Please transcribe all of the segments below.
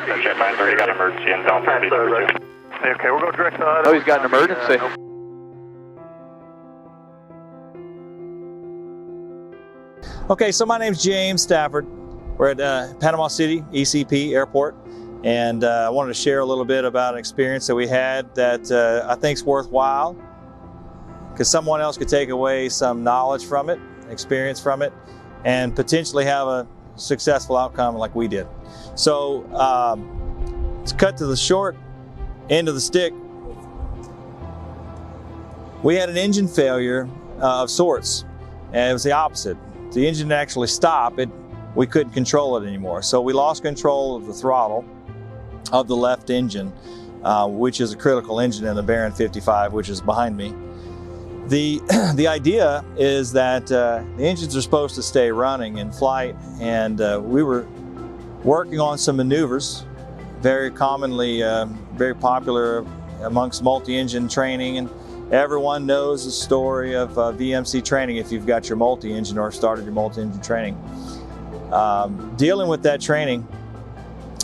Jet 930 got an emergency in Delta. Okay, we're going direct on. Oh, he's got an emergency. Okay, so my name's James Stafford. We're at Panama City ECP Airport, and I wanted to share a little bit about an experience that we had that I think is worthwhile, because someone else could take away some knowledge from it, experience from it, and potentially have a successful outcome like we did. So to cut to the short end of the stick, we had an engine failure of sorts, and it was the opposite. The engine didn't actually stop, we couldn't control it anymore. So we lost control of the throttle of the left engine, which is a critical engine in the B-55, which is behind me. The idea is that the engines are supposed to stay running in flight, and we were working on some maneuvers, very commonly, very popular amongst multi-engine training, and everyone knows the story of VMC training if you've got your multi-engine or started your multi-engine training. Dealing with that training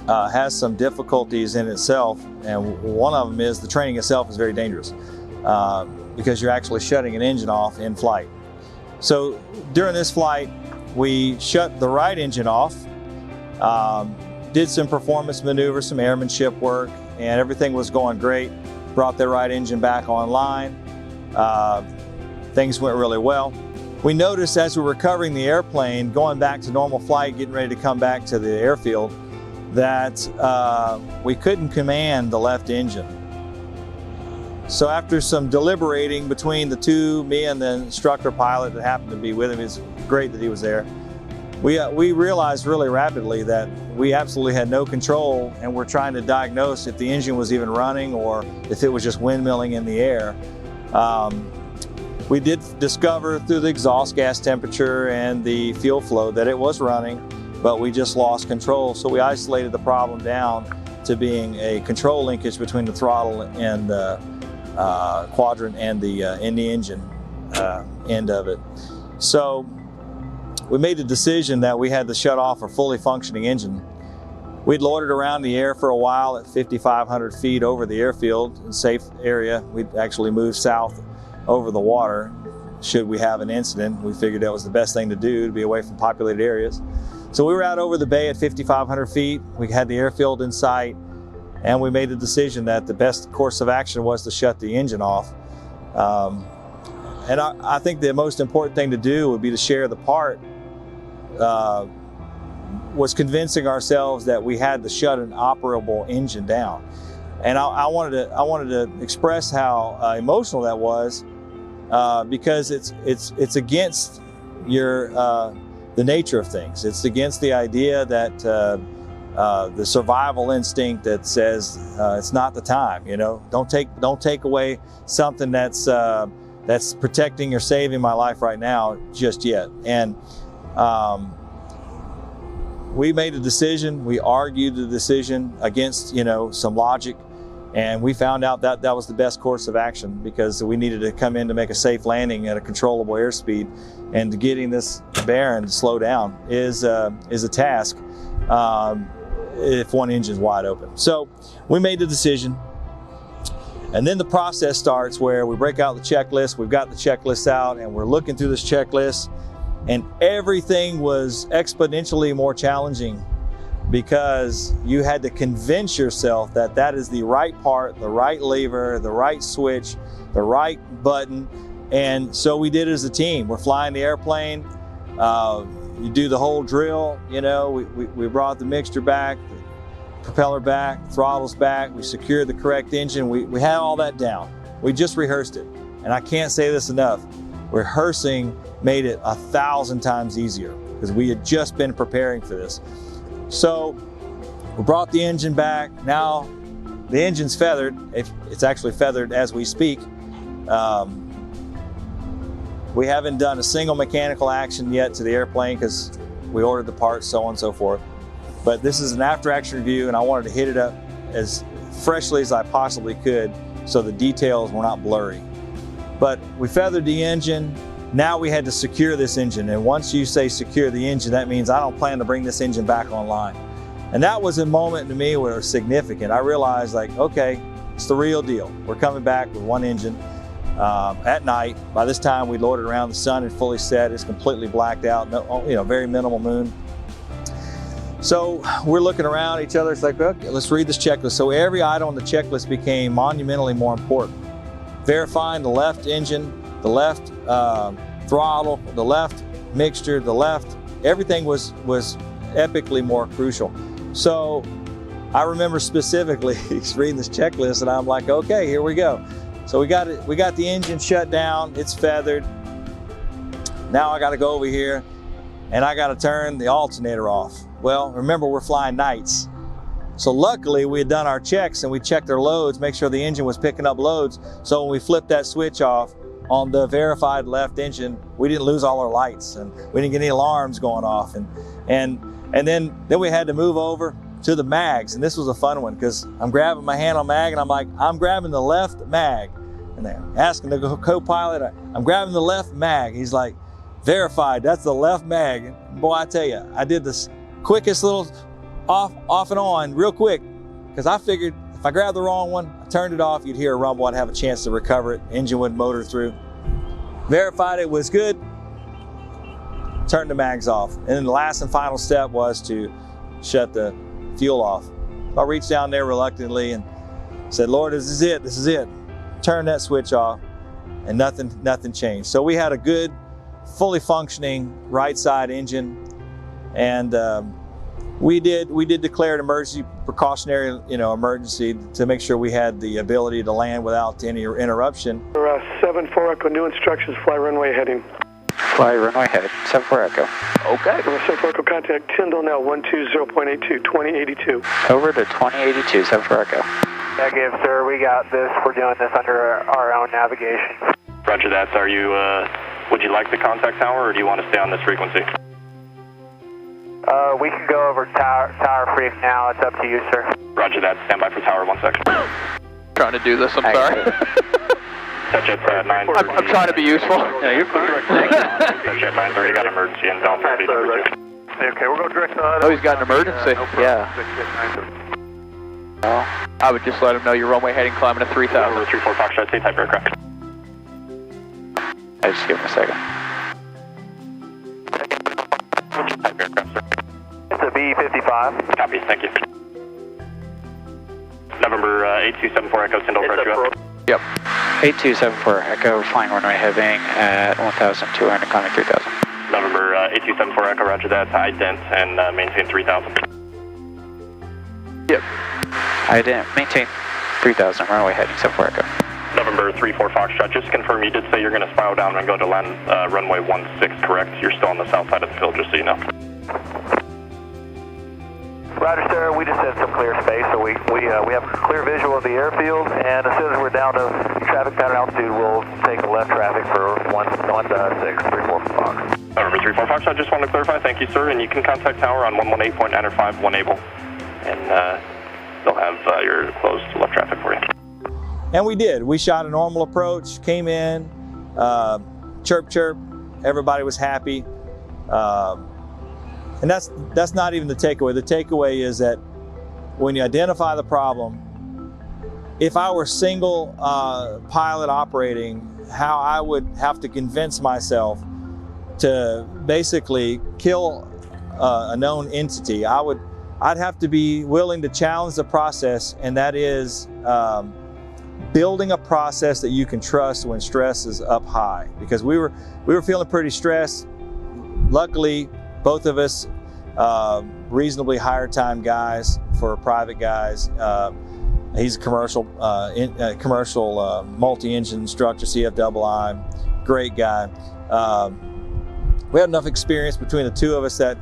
has some difficulties in itself, and one of them is the training itself is very dangerous because you're actually shutting an engine off in flight. So during this flight, we shut the right engine off, did some performance maneuvers, some airmanship work, and everything was going great. Brought the right engine back online. Things went really well. We noticed as we were recovering the airplane, going back to normal flight, getting ready to come back to the airfield, that we couldn't command the left engine. So after some deliberating between the two, me and the instructor pilot that happened to be with him, it's great that he was there, we realized really rapidly that we absolutely had no control, and we're trying to diagnose if the engine was even running or if it was just windmilling in the air. We did discover through the exhaust gas temperature and the fuel flow that it was running, but we just lost control. So we isolated the problem down to being a control linkage between the throttle and the quadrant and the engine end of it. So we made the decision that we had to shut off a fully functioning engine. We'd loitered around the air for a while at 5,500 feet over the airfield, in a safe area. We'd actually moved south over the water should we have an incident. We figured that was the best thing to do, to be away from populated areas. So we were out over the bay at 5,500 feet. We had the airfield in sight, and we made the decision that the best course of action was to shut the engine off. And I think the most important thing to do would be to share the part. Was convincing ourselves that we had to shut an operable engine down. And I wanted to express how emotional that was, because it's against the nature of things. It's against the idea that the survival instinct that says it's not the time. You know, don't take away something that's protecting or saving my life right now just yet. And we made a decision. We argued the decision against, some logic, and we found out that that was the best course of action, because we needed to come in to make a safe landing at a controllable airspeed, and getting this bearing to slow down is a task if one engine's wide open. So we made the decision, and then the process starts where we break out the checklist. We've got the checklist out, and we're looking through this checklist. And everything was exponentially more challenging, because you had to convince yourself that that is the right part, the right lever, the right switch, the right button. And so we did it as a team. We're flying the airplane. You do the whole drill. We brought the mixture back, the propeller back, throttles back. We secured the correct engine. We had all that down. We just rehearsed it. And I can't say this enough. Rehearsing made it 1,000 times easier, because we had just been preparing for this. So we brought the engine back. Now the engine's feathered. It's actually feathered as we speak. We haven't done a single mechanical action yet to the airplane, because we ordered the parts, so on and so forth. But this is an after-action review, and I wanted to hit it up as freshly as I possibly could, so the details were not blurry. But we feathered the engine. Now we had to secure this engine. And once you say secure the engine, that means I don't plan to bring this engine back online. And that was a moment to me where it was significant. I realized, like, okay, it's the real deal. We're coming back with one engine at night. By this time, we loitered around, the sun had fully set, it's completely blacked out, no, you know, very minimal moon. So we're looking around each other, it's like, okay, let's read this checklist. So every item on the checklist became monumentally more important. Verifying the left engine, the left throttle, the left mixture, the left, everything was epically more crucial. So I remember specifically reading this checklist and I'm like, okay, here we go. So we got the engine shut down, it's feathered. Now I gotta go over here and I gotta turn the alternator off. Well, remember, we're flying nights. So luckily we had done our checks and we checked our loads, make sure the engine was picking up loads. So when we flipped that switch off on the verified left engine, we didn't lose all our lights and we didn't get any alarms going off. And then we had to move over to the mags. And this was a fun one because I'm grabbing my hand on mag and I'm like, I'm grabbing the left mag. And they're asking the co-pilot, I'm grabbing the left mag. He's like, verified, that's the left mag. And boy, I tell you, I did this quickest little off and on real quick because I figured if I grabbed the wrong one, I turned it off, you'd hear a rumble, I'd have a chance to recover it, engine would motor through. Verified it was good, turned the mags off. And then the last and final step was to shut the fuel off. So I reached down there reluctantly and said, Lord, this is it. Turned that switch off and nothing changed. So we had a good, fully functioning right side engine, and we did declare an emergency, precautionary, emergency to make sure we had the ability to land without any interruption. 7-4 Echo, new instructions, fly runway heading. Fly runway heading, 7-4 Echo. Okay. 7-4 Echo, contact Tyndall now, 120.82, 2082. Over to 2082, 7-4 Echo. Negative, sir, we got this. We're doing this under our own navigation. Roger that. Are you, would you like the contact tower or do you want to stay on this frequency? We can go over tower freak now. It's up to you, sir. Roger that. Stand by for tower 1 second. Trying to do this, I'm sorry. Touch at 9. I'm trying to be useful. Yeah, you're fine. Touch at 9:30. Got an emergency in Delta. Okay, we'll go direct on. Oh, he's got an emergency. Yeah. Well, I would just let him know your runway heading climbing to 3,000. Over 34 Foxtrot, C-type aircraft. I just give him a second. Which type aircraft, sir? It's a B-55. Copy, thank you. November 8274 Echo, Tyndall, approach you up. Yep. 8274 Echo, flying runway heading at 1,200, climbing 3,000. November 8274 Echo, roger that. Ident and maintain 3,000. Yep. Ident, maintain 3,000, runway heading 74 Echo. November 34 Foxtrot, just confirm you did say you're going to spiral down and go to land runway 16, correct? You're still on the south side of the field, just so you know. Roger, sir. We just had some clear space, so we have a clear visual of the airfield, and as soon as we're down to traffic pattern altitude, we'll take a left traffic for 1634 Fox. November 34 Foxtrot, just wanted to clarify. Thank you, sir. And you can contact tower on 118.905, 1 able, and they'll have your closed left traffic for you. And we did. We shot a normal approach, came in, chirp, chirp. Everybody was happy. And that's not even the takeaway. The takeaway is that when you identify the problem, if I were single pilot operating, how I would have to convince myself to basically kill a known entity, I'd have to be willing to challenge the process, and that is building a process that you can trust when stress is up high. Because we were feeling pretty stressed. Luckily, both of us reasonably higher time guys for private guys. He's a commercial multi-engine instructor, CFII, great guy. We had enough experience between the two of us that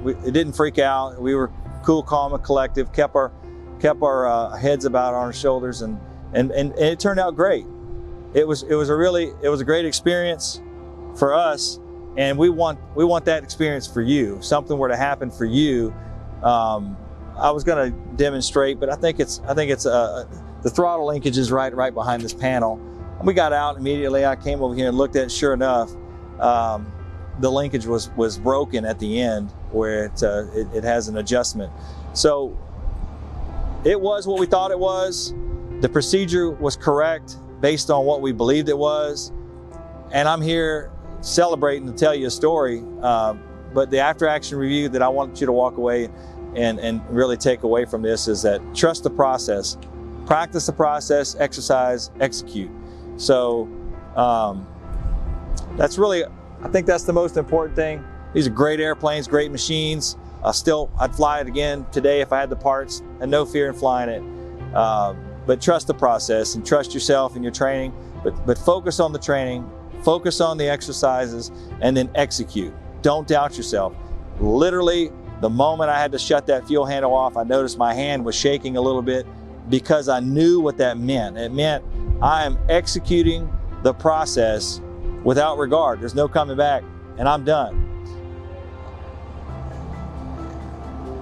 it didn't freak out. We were cool, calm, and collective. Kept our heads about our shoulders, and it turned out great. It was a great experience for us. And we want that experience for you. If something were to happen for you, I was going to demonstrate, but I think it's the throttle linkage is right behind this panel. And we got out immediately. I came over here and looked at it. Sure enough, the linkage was broken at the end where it has an adjustment. So it was what we thought it was. The procedure was correct based on what we believed it was. And I'm here celebrating to tell you a story. But the after action review that I want you to walk away and really take away from this is that trust the process, practice the process, exercise, execute. So that's really, I think that's the most important thing. These are great airplanes, great machines. I'd fly it again today if I had the parts, and no fear in flying it. But trust the process and trust yourself and your training, but focus on the training, focus on the exercises, and then execute. Don't doubt yourself. Literally, the moment I had to shut that fuel handle off, I noticed my hand was shaking a little bit because I knew what that meant. It meant I am executing the process without regard. There's no coming back, and I'm done.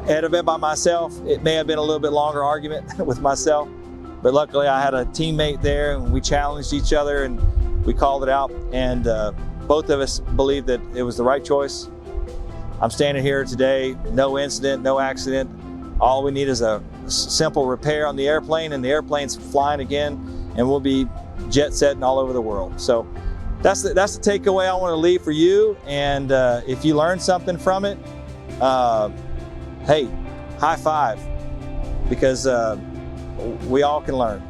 Had it been by myself, it may have been a little bit longer argument with myself, but luckily I had a teammate there and we challenged each other and we called it out, and both of us believed that it was the right choice. I'm standing here today, no incident, no accident. All we need is a simple repair on the airplane, and the airplane's flying again, and we'll be jet setting all over the world. So that's the takeaway I want to leave for you. And if you learned something from it, hey, high five, because we all can learn.